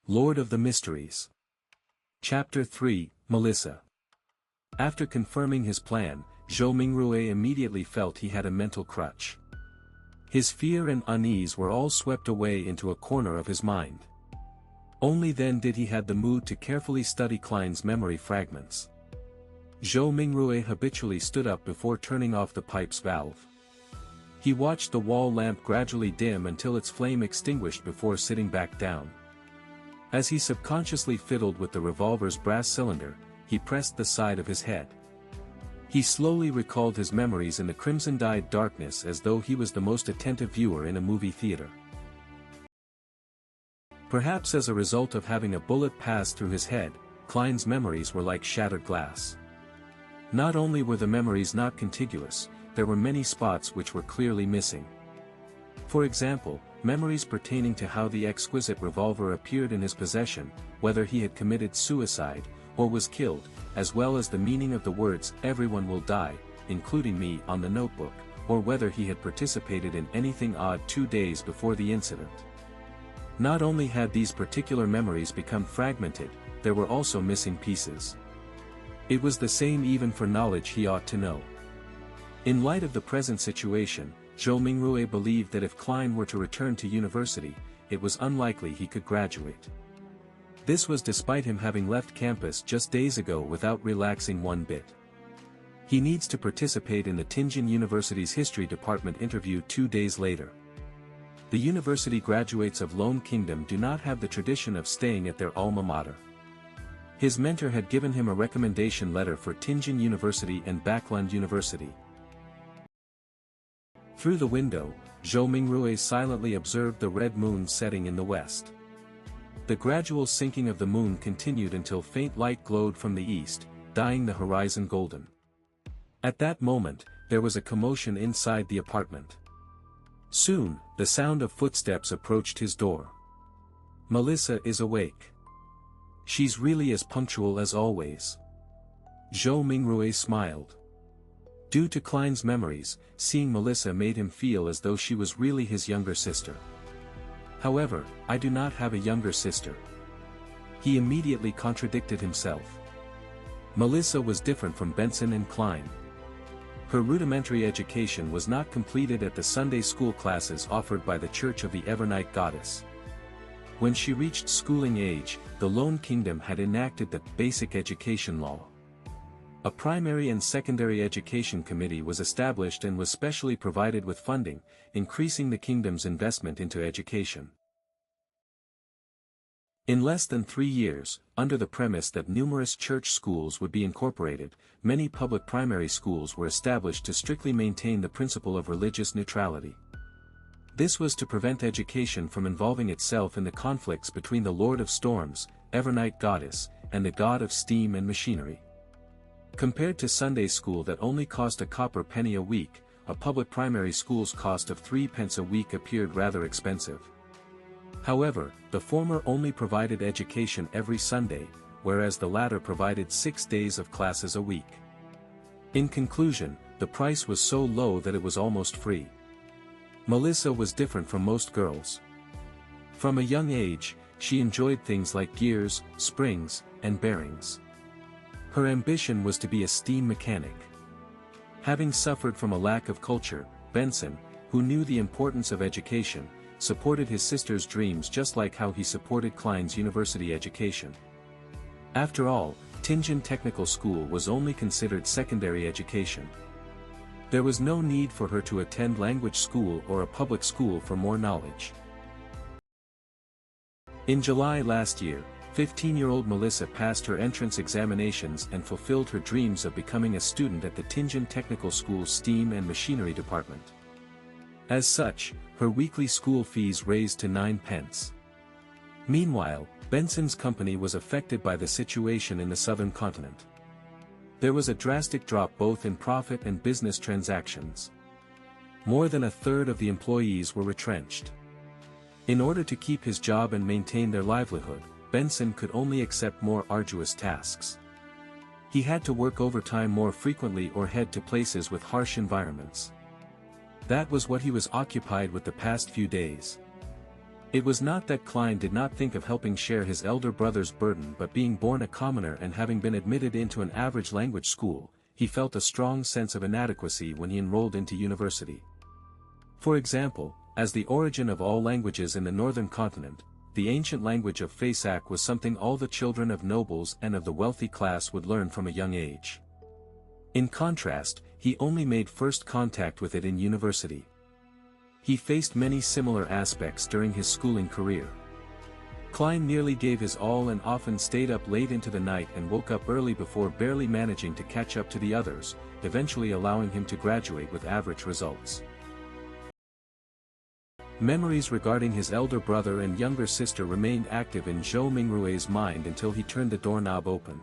Lord of the Mysteries. Chapter 3, Melissa. After confirming his plan, Zhou Mingrui immediately felt he had a mental crutch. His fear and unease were all swept away into a corner of his mind. Only then did he have the mood to carefully study Klein's memory fragments. Zhou Mingrui habitually stood up before turning off the pipe's valve. He watched the wall lamp gradually dim until its flame extinguished before sitting back down. As he subconsciously fiddled with the revolver's brass cylinder, he pressed the side of his head. He slowly recalled his memories in the crimson-dyed darkness as though he was the most attentive viewer in a movie theater. Perhaps as a result of having a bullet pass through his head, Klein's memories were like shattered glass. Not only were the memories not contiguous, there were many spots which were clearly missing. For example, memories pertaining to how the exquisite revolver appeared in his possession, whether he had committed suicide, or was killed, as well as the meaning of the words "everyone will die, including me" on the notebook, or whether he had participated in anything odd 2 days before the incident. Not only had these particular memories become fragmented, there were also missing pieces. It was the same even for knowledge he ought to know. In light of the present situation, Zhou Mingrui believed that if Klein were to return to university, it was unlikely he could graduate. This was despite him having left campus just days ago without relaxing one bit. He needs to participate in the Tingen University's history department interview 2 days later. The university graduates of Loen Kingdom do not have the tradition of staying at their alma mater. His mentor had given him a recommendation letter for Tingen University and Backlund University. Through the window, Zhou Mingrui silently observed the red moon setting in the west. The gradual sinking of the moon continued until faint light glowed from the east, dyeing the horizon golden. At that moment, there was a commotion inside the apartment. Soon, the sound of footsteps approached his door. Melissa is awake. She's really as punctual as always. Zhou Mingrui smiled. Due to Klein's memories, seeing Melissa made him feel as though she was really his younger sister. However, I do not have a younger sister. He immediately contradicted himself. Melissa was different from Benson and Klein. Her rudimentary education was not completed at the Sunday school classes offered by the Church of the Evernight Goddess. When she reached schooling age, the Loen Kingdom had enacted the Basic Education Law. A primary and secondary education committee was established and was specially provided with funding, increasing the kingdom's investment into education. In less than 3 years, under the premise that numerous church schools would be incorporated, many public primary schools were established to strictly maintain the principle of religious neutrality. This was to prevent education from involving itself in the conflicts between the Lord of Storms, Evernight Goddess, and the God of Steam and Machinery. Compared to Sunday school that only cost a copper penny a week, a public primary school's cost of 3 pence a week appeared rather expensive. However, the former only provided education every Sunday, whereas the latter provided 6 days of classes a week. In conclusion, the price was so low that it was almost free. Melissa was different from most girls. From a young age, she enjoyed things like gears, springs, and bearings. Her ambition was to be a steam mechanic. Having suffered from a lack of culture, Benson, who knew the importance of education, supported his sister's dreams just like how he supported Klein's university education. After all, Tingen Technical School was only considered secondary education. There was no need for her to attend language school or a public school for more knowledge. In July last year, 15-year-old Melissa passed her entrance examinations and fulfilled her dreams of becoming a student at the Tingen Technical School's Steam and Machinery department. As such, her weekly school fees raised to 9 pence. Meanwhile, Benson's company was affected by the situation in the southern continent. There was a drastic drop both in profit and business transactions. More than a third of the employees were retrenched. In order to keep his job and maintain their livelihood, Benson could only accept more arduous tasks. He had to work overtime more frequently or head to places with harsh environments. That was what he was occupied with the past few days. It was not that Klein did not think of helping share his elder brother's burden, but being born a commoner and having been admitted into an average language school, he felt a strong sense of inadequacy when he enrolled into university. For example, as the origin of all languages in the northern continent, the ancient language of Fasak was something all the children of nobles and of the wealthy class would learn from a young age. In contrast, he only made first contact with it in university. He faced many similar aspects during his schooling career. Klein nearly gave his all and often stayed up late into the night and woke up early before barely managing to catch up to the others, eventually allowing him to graduate with average results. Memories regarding his elder brother and younger sister remained active in Zhou Mingrui's mind until he turned the doorknob open.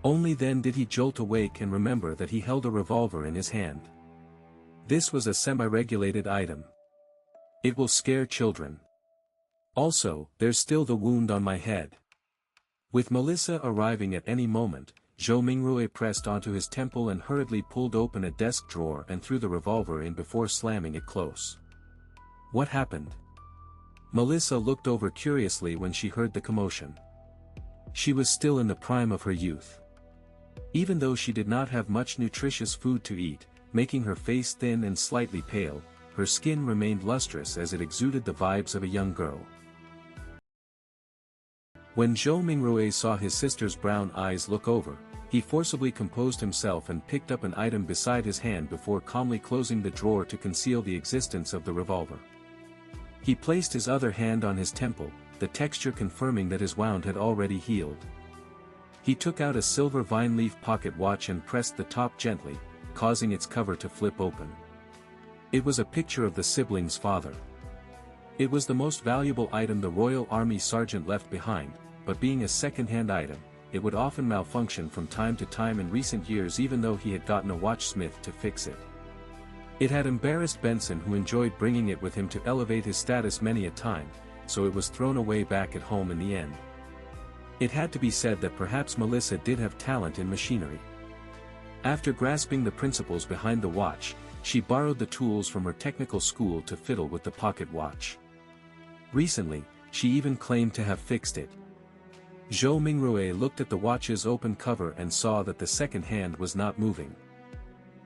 Only then did he jolt awake and remember that he held a revolver in his hand. This was a semi-regulated item. It will scare children. Also, there's still the wound on my head. With Melissa arriving at any moment, Zhou Mingrui pressed onto his temple and hurriedly pulled open a desk drawer and threw the revolver in before slamming it close. What happened? Melissa looked over curiously when she heard the commotion. She was still in the prime of her youth. Even though she did not have much nutritious food to eat, making her face thin and slightly pale, her skin remained lustrous as it exuded the vibes of a young girl. When Zhou Mingrui saw his sister's brown eyes look over, he forcibly composed himself and picked up an item beside his hand before calmly closing the drawer to conceal the existence of the revolver. He placed his other hand on his temple, the texture confirming that his wound had already healed. He took out a silver vine leaf pocket watch and pressed the top gently, causing its cover to flip open. It was a picture of the siblings' father. It was the most valuable item the Royal Army sergeant left behind, but being a second-hand item, it would often malfunction from time to time in recent years even though he had gotten a watchsmith to fix it. It had embarrassed Benson, who enjoyed bringing it with him to elevate his status many a time, so it was thrown away back at home in the end. It had to be said that perhaps Melissa did have talent in machinery. After grasping the principles behind the watch, she borrowed the tools from her technical school to fiddle with the pocket watch. Recently, she even claimed to have fixed it. Zhou Mingrui looked at the watch's open cover and saw that the second hand was not moving.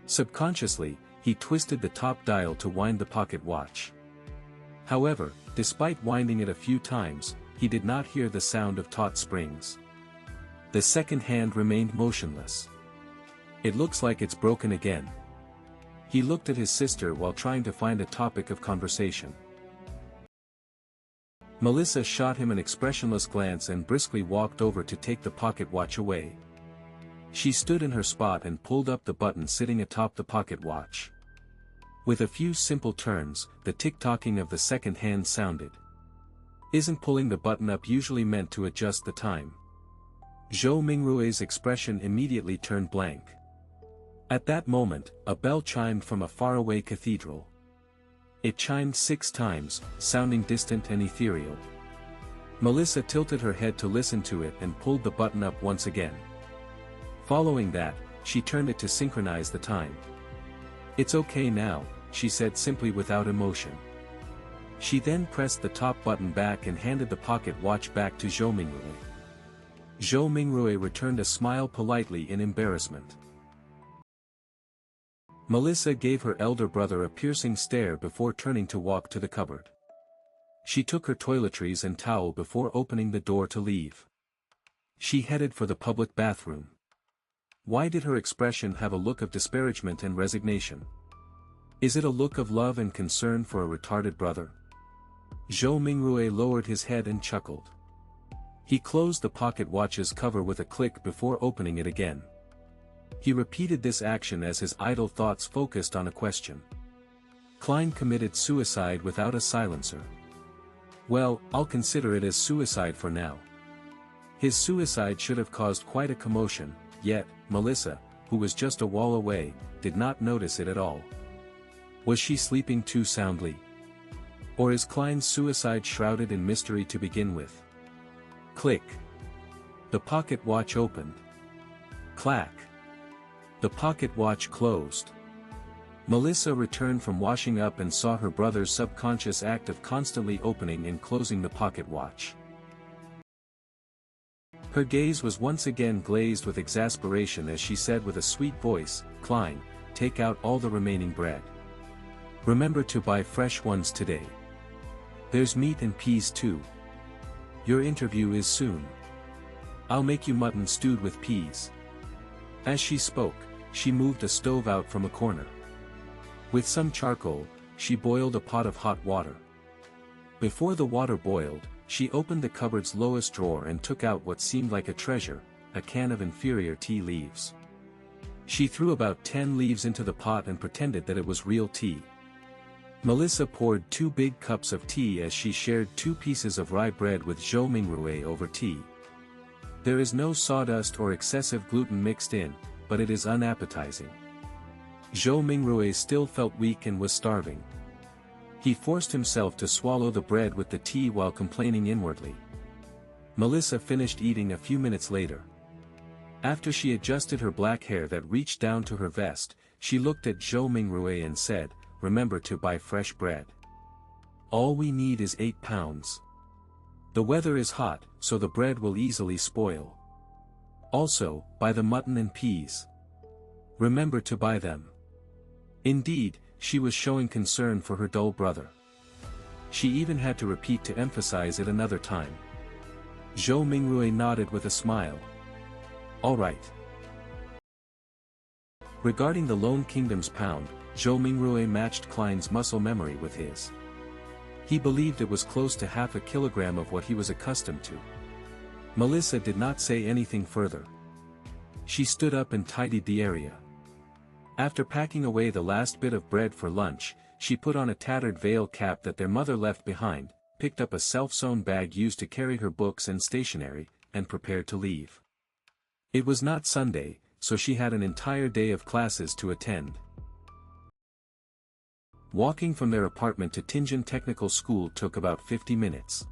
Subconsciously, he twisted the top dial to wind the pocket watch. However, despite winding it a few times, he did not hear the sound of taut springs. The second hand remained motionless. It looks like it's broken again. He looked at his sister while trying to find a topic of conversation. Melissa shot him an expressionless glance and briskly walked over to take the pocket watch away. She stood in her spot and pulled up the button sitting atop the pocket watch. With a few simple turns, the tick-tocking of the second hand sounded. Isn't pulling the button up usually meant to adjust the time? Zhou Mingrui's expression immediately turned blank. At that moment, a bell chimed from a faraway cathedral. It chimed 6 times, sounding distant and ethereal. Melissa tilted her head to listen to it and pulled the button up once again. Following that, she turned it to synchronize the time. "It's okay now," she said simply without emotion. She then pressed the top button back and handed the pocket watch back to Zhou Mingrui. Zhou Mingrui returned a smile politely in embarrassment. Melissa gave her elder brother a piercing stare before turning to walk to the cupboard. She took her toiletries and towel before opening the door to leave. She headed for the public bathroom. Why did her expression have a look of disparagement and resignation? Is it a look of love and concern for a retarded brother? Zhou Mingrui lowered his head and chuckled. He closed the pocket watch's cover with a click before opening it again. He repeated this action as his idle thoughts focused on a question. Klein committed suicide without a silencer. Well, I'll consider it as suicide for now. His suicide should have caused quite a commotion, yet, Melissa, who was just a wall away, did not notice it at all. Was she sleeping too soundly? Or is Klein's suicide shrouded in mystery to begin with? Click. The pocket watch opened. Clack. The pocket watch closed. Melissa returned from washing up and saw her brother's subconscious act of constantly opening and closing the pocket watch. Her gaze was once again glazed with exasperation as she said with a sweet voice, "Klein, take out all the remaining bread. Remember to buy fresh ones today. There's meat and peas too. Your interview is soon. I'll make you mutton stewed with peas." As she spoke, she moved a stove out from a corner. With some charcoal, she boiled a pot of hot water. Before the water boiled, she opened the cupboard's lowest drawer and took out what seemed like a treasure, a can of Inferior tea leaves. She threw about 10 leaves into the pot and pretended that it was real tea. Melissa poured 2 big cups of tea as she shared 2 pieces of rye bread with Zhou Mingrui over tea. There is no sawdust or excessive gluten mixed in, but it is unappetizing. Zhou Mingrui still felt weak and was starving. He forced himself to swallow the bread with the tea while complaining inwardly. Melissa finished eating a few minutes later. After she adjusted her black hair that reached down to her vest, she looked at Zhou Mingrui and said, "Remember to buy fresh bread. All we need is 8 pounds. The weather is hot, so the bread will easily spoil. Also, buy the mutton and peas. Remember to buy them." Indeed, she was showing concern for her dull brother. She even had to repeat to emphasize it another time. Zhou Mingrui nodded with a smile. "All right." Regarding the Loen Kingdom's pound, Zhou Mingrui matched Klein's muscle memory with his. He believed it was close to half a kilogram of what he was accustomed to. Melissa did not say anything further. She stood up and tidied the area. After packing away the last bit of bread for lunch, she put on a tattered veil cap that their mother left behind, picked up a self-sewn bag used to carry her books and stationery, and prepared to leave. It was not Sunday, so she had an entire day of classes to attend. Walking from their apartment to Tingen Technical School took about 50 minutes.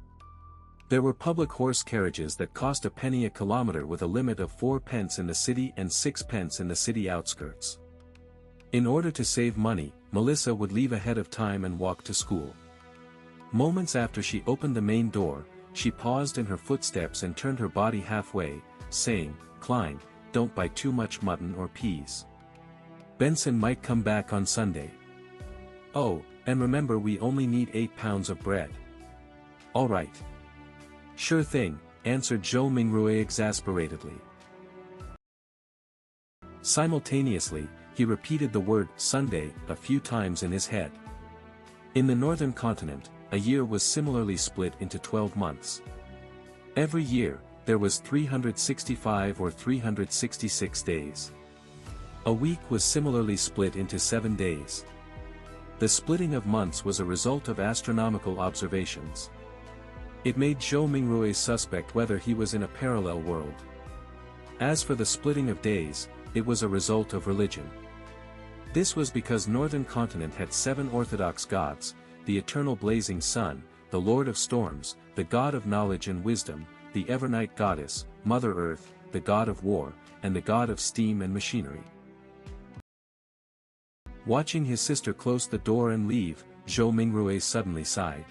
There were public horse carriages that cost a penny a kilometer with a limit of 4 pence in the city and 6 pence in the city outskirts. In order to save money, Melissa would leave ahead of time and walk to school. Moments after she opened the main door, she paused in her footsteps and turned her body halfway, saying, "Klein, don't buy too much mutton or peas. Benson might come back on Sunday. Oh, and remember we only need 8 pounds of bread." "All right." "Sure thing," answered Zhou Mingrui exasperatedly. Simultaneously, he repeated the word "Sunday" a few times in his head. In the northern continent, a year was similarly split into 12 months. Every year, there was 365 or 366 days. A week was similarly split into 7 days. The splitting of months was a result of astronomical observations. It made Zhou Mingrui suspect whether he was in a parallel world. As for the splitting of days, it was a result of religion. This was because northern continent had 7 Orthodox gods, the eternal blazing sun, the Lord of storms, the god of knowledge and wisdom, the Evernight goddess, Mother Earth, the god of war, and the god of steam and machinery. Watching his sister close the door and leave, Zhou Mingrui suddenly sighed.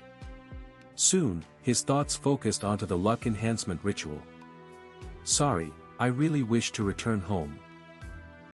Soon, his thoughts focused onto the luck enhancement ritual. "Sorry, I really wish to return home."